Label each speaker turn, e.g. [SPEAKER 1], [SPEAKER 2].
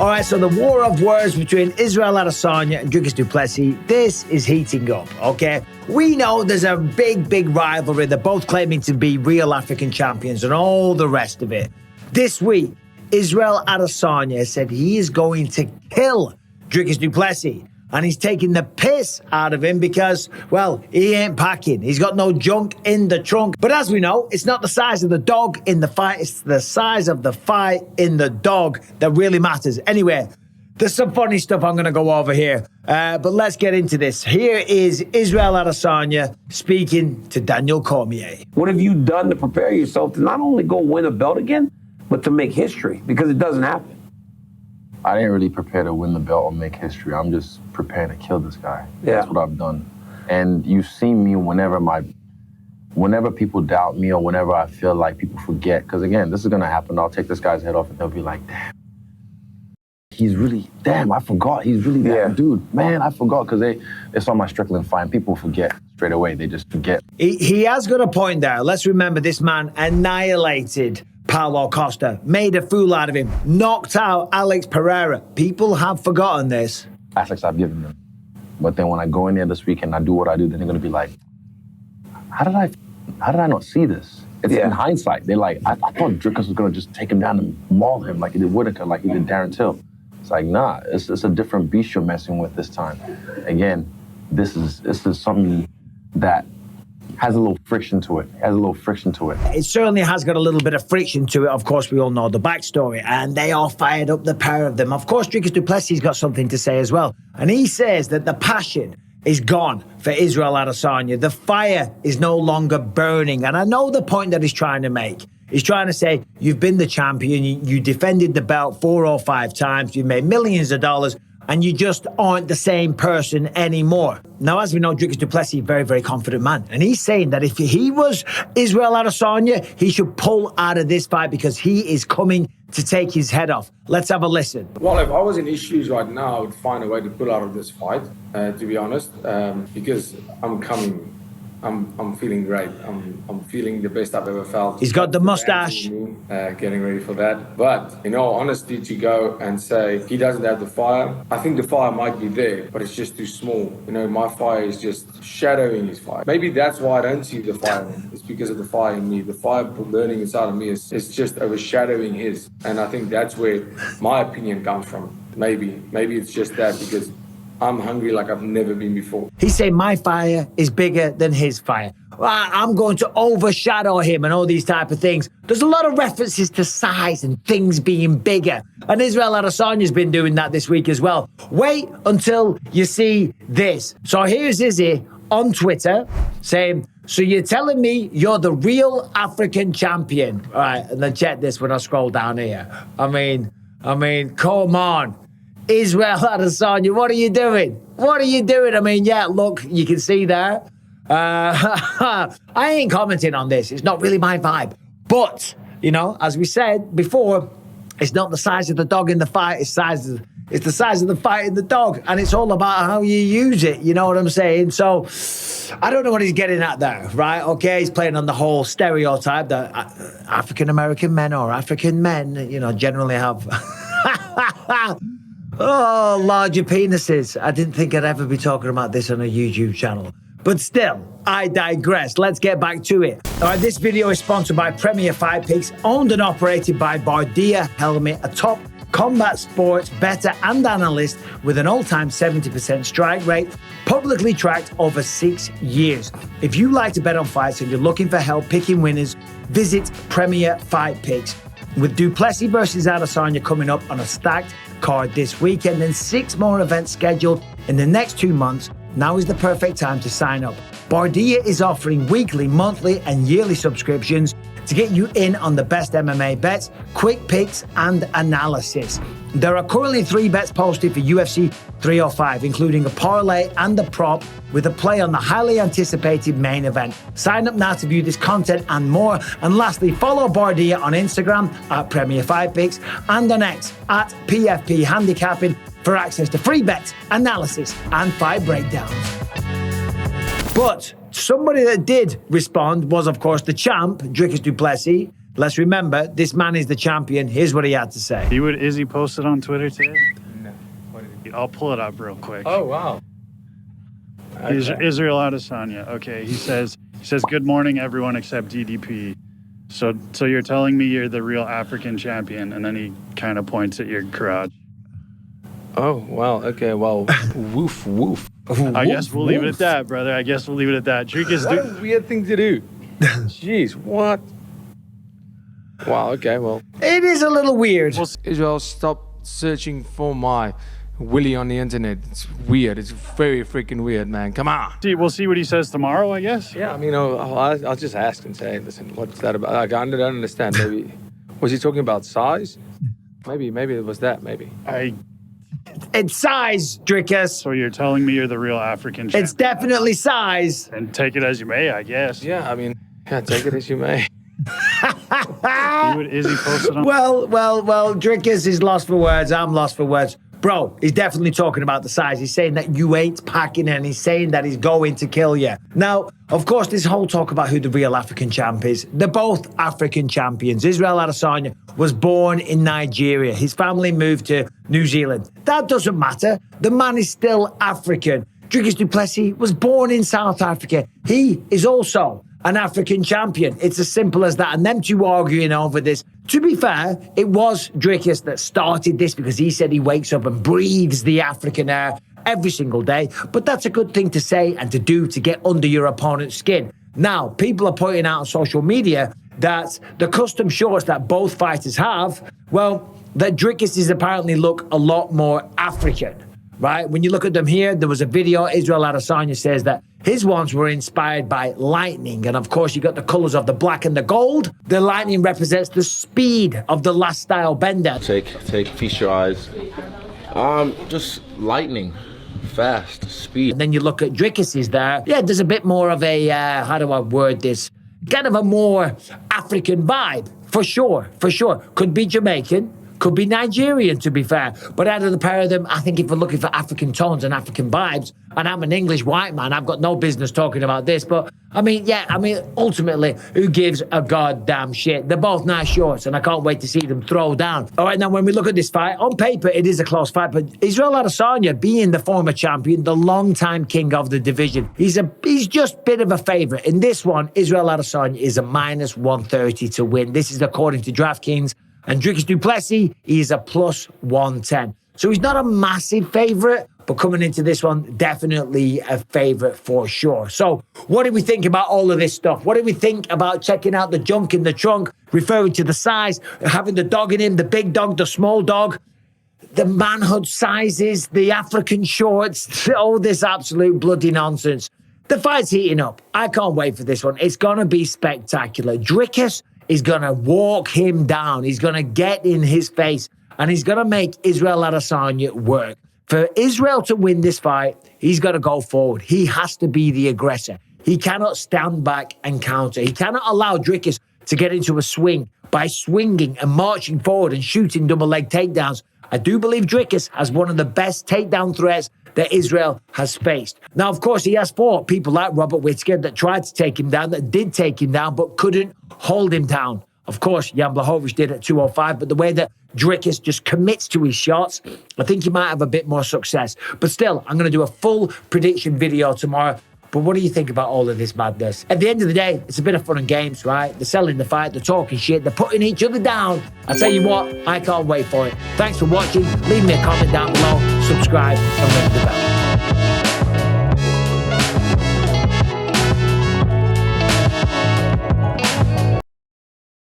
[SPEAKER 1] All right, so the war of words between Israel Adesanya and Dricus du Plessis, this is heating up, okay? We know there's a big rivalry. They're both claiming to be real African champions and all the rest of it. This week, Israel Adesanya said he is going to kill Dricus du Plessis. And he's taking the piss out of him because, well, he ain't packing. He's got no junk in the trunk. But as we know, it's not the size of the dog in the fight. It's the size of the fight in the dog that really matters. Anyway, there's some funny stuff I'm going to go over here. But let's get into this. Here is Israel Adesanya speaking to Daniel Cormier.
[SPEAKER 2] What have you done to prepare yourself to not only go win a belt again, but to make history? Because it doesn't happen.
[SPEAKER 3] I didn't really prepare to win the belt or make history. I'm just preparing to kill this guy.
[SPEAKER 2] Yeah.
[SPEAKER 3] That's what I've done. And you've seen me whenever people doubt me or whenever I feel like people forget, because again, this is gonna happen. I'll take this guy's head off and they'll be like, damn, I forgot. He's really that dude. Man, I forgot, because they saw my Strickland fight. People forget straight away. They just forget.
[SPEAKER 1] He has got a point there. Let's remember this man annihilated Paulo Costa, made a fool out of him, knocked out Alex Pereira. People have forgotten this.
[SPEAKER 3] Aspects I've given them. But then when I go in there this weekend, I do what I do, then they're gonna be like, how did I not see this? It's in hindsight. They're like, I thought Dricus was gonna just take him down and maul him like he did Whitaker, like he did Darren Till. It's like, nah, it's a different beast you're messing with this time. Again, this is something that has a little friction to it. It
[SPEAKER 1] certainly has got a little bit of friction to it. Of course, we all know the backstory, and they all fired up, the pair of them. Of course, Dricus du Plessis got something to say as well. And he says that the passion is gone for Israel Adesanya. The fire is no longer burning. And I know the point that he's trying to make. He's trying to say, you've been the champion, you defended the belt 4 or 5 times, you made millions of dollars, and you just aren't the same person anymore. Now, as we know, Dricus du Plessis is a very confident man. And he's saying that if he was Israel Adesanya, he should pull out of this fight because he is coming to take his head off. Let's have a listen.
[SPEAKER 4] Well, if I was in issues right now, I would find a way to pull out of this fight, to be honest, because I'm feeling great. I'm feeling the best I've ever felt.
[SPEAKER 1] He's got the mustache.
[SPEAKER 4] Getting ready for that. But in all honesty, to go and say he doesn't have the fire, I think the fire might be there, but it's just too small. You know, my fire is just shadowing his fire. Maybe that's why I don't see the fire. It's because of the fire in me. The fire burning inside of me is just overshadowing his. And I think that's where my opinion comes from. Maybe it's just that, because I'm hungry like I've never been before.
[SPEAKER 1] He's saying my fire is bigger than his fire. I'm going to overshadow him and all these type of things. There's a lot of references to size and things being bigger. And Israel Adesanya's been doing that this week as well. Wait until you see this. So here's Izzy on Twitter saying, so you're telling me you're the real African champion? All right, and then check this when I scroll down here. I mean, come on. Israel Adesanya, what are you doing? I mean, yeah, look, you can see there. I ain't commenting on this. It's not really my vibe. But, you know, as we said before, it's not the size of the dog in the fight. It's the size of the fight in the dog. And it's all about how you use it. You know what I'm saying? So I don't know what he's getting at there, right? Okay, he's playing on the whole stereotype that African-American men or African men, you know, generally have... Oh, larger penises. I didn't think I'd ever be talking about this on a YouTube channel. But still, I digress. Let's get back to it. All right, this video is sponsored by Premier Fight Picks, owned and operated by Bardia Helmet, a top combat sports bettor and analyst with an all-time 70% strike rate, publicly tracked over 6 years. If you like to bet on fights and you're looking for help picking winners, visit Premier Fight Picks. With du Plessis versus Adesanya coming up on a stacked card this weekend and 6 more events scheduled in the next 2 months, now is the perfect time to sign up. Bardia is offering weekly, monthly, and yearly subscriptions to get you in on the best MMA bets, quick picks, and analysis. There are currently 3 bets posted for UFC 305, including a parlay and a prop with a play on the highly anticipated main event. Sign up now to view this content and more. And lastly, follow Bardia on Instagram at Premier Fight Picks and on X at PFP Handicapping for access to free bets, analysis, and fight breakdowns. But somebody that did respond was, of course, the champ, Dricus du Plessis, Let's remember, this man is the champion. Here's what he had to say.
[SPEAKER 5] See what Izzy posted on Twitter today?
[SPEAKER 4] No. What did he...
[SPEAKER 5] I'll pull it up real quick.
[SPEAKER 4] Oh, wow.
[SPEAKER 5] Israel Adesanya. Okay, he says, good morning, everyone except DDP. So you're telling me you're the real African champion, and then he kind of points at your crotch.
[SPEAKER 4] Oh, wow. Okay, well, woof, woof.
[SPEAKER 5] I guess we'll leave it at that, brother. I guess we'll leave it at that. Dricus,
[SPEAKER 4] What a weird thing to do. Jeez, what? Wow, okay, well.
[SPEAKER 1] It is a little weird.
[SPEAKER 4] Israel, stop searching for my Willie on the internet. It's weird. It's very freaking weird, man. Come on.
[SPEAKER 5] we'll see what he says tomorrow, I guess.
[SPEAKER 4] Yeah, I mean, I'll just ask and say, listen, what's that about? Like, I don't understand. Maybe, was he talking about size? Maybe it was that, maybe.
[SPEAKER 1] It's size, Dricus.
[SPEAKER 5] So you're telling me you're the real African champion?
[SPEAKER 1] It's definitely size.
[SPEAKER 5] And take it as you may, I guess.
[SPEAKER 4] Yeah, I mean, yeah, take it as you may.
[SPEAKER 5] See what Izzy posted on?
[SPEAKER 1] Well, Dricus is lost for words. I'm lost for words. Bro, he's definitely talking about the size. He's saying that you ain't packing, and he's saying that he's going to kill you. Now, of course, this whole talk about who the real African champ is, they're both African champions. Israel Adesanya was born in Nigeria. His family moved to New Zealand. That doesn't matter. The man is still African. Dricus du Plessis was born in South Africa. He is also an African champion. It's as simple as that. And them two arguing over this. To be fair, it was Dricus that started this because he said he wakes up and breathes the African air every single day. But that's a good thing to say and to do to get under your opponent's skin. Now, people are pointing out on social media that the custom shorts that both fighters have, well, that Dricus is apparently look a lot more African. Right? When you look at them here, there was a video. Israel Adesanya says that his ones were inspired by lightning. And of course, you got the colors of the black and the gold. The lightning represents the speed of the last style bender.
[SPEAKER 3] Feast your eyes. Just lightning, fast, speed.
[SPEAKER 1] And then you look at Dricus's there. Yeah, there's a bit more of a, how do I word this? Kind of a more African vibe, for sure. Could be Jamaican. Could be Nigerian, to be fair. But out of the pair of them, I think if we're looking for African tones and African vibes, and I'm an English white man, I've got no business talking about this. But, ultimately, who gives a goddamn shit? They're both nice shorts, and I can't wait to see them throw down. All right, now, when we look at this fight, on paper, it is a close fight. But Israel Adesanya, being the former champion, the longtime king of the division, he's just a bit of a favorite. In this one, Israel Adesanya is a minus 130 to win. This is according to DraftKings. And Dricus du Plessis, he's a plus 110. So he's not a massive favorite, but coming into this one, definitely a favorite for sure. So what do we think about all of this stuff? What do we think about checking out the junk in the trunk, referring to the size, having the dog in him, the big dog, the small dog, the manhood sizes, the African shorts, all this absolute bloody nonsense. The fight's heating up. I can't wait for this one. It's going to be spectacular. Dricus is going to walk him down. He's going to get in his face, and he's going to make Israel Adesanya work. For Israel to win this fight, he's got to go forward. He has to be the aggressor. He cannot stand back and counter. He cannot allow Dricus to get into a swing by swinging and marching forward and shooting double leg takedowns. I do believe Dricus has one of the best takedown threats that Israel has faced. Now, of course, he has fought people like Robert Whittaker that tried to take him down, that did take him down, but couldn't hold him down. Of course, Jan Blachowicz did at 205, but the way that Dricus just commits to his shots, I think he might have a bit more success. But still, I'm going to do a full prediction video tomorrow. But what do you think about all of this madness? At the end of the day, it's a bit of fun and games, right? They're selling the fight, they're talking shit, they're putting each other down. I tell you what, I can't wait for it. Thanks for watching. Leave me a comment down below, subscribe, and ring the bell.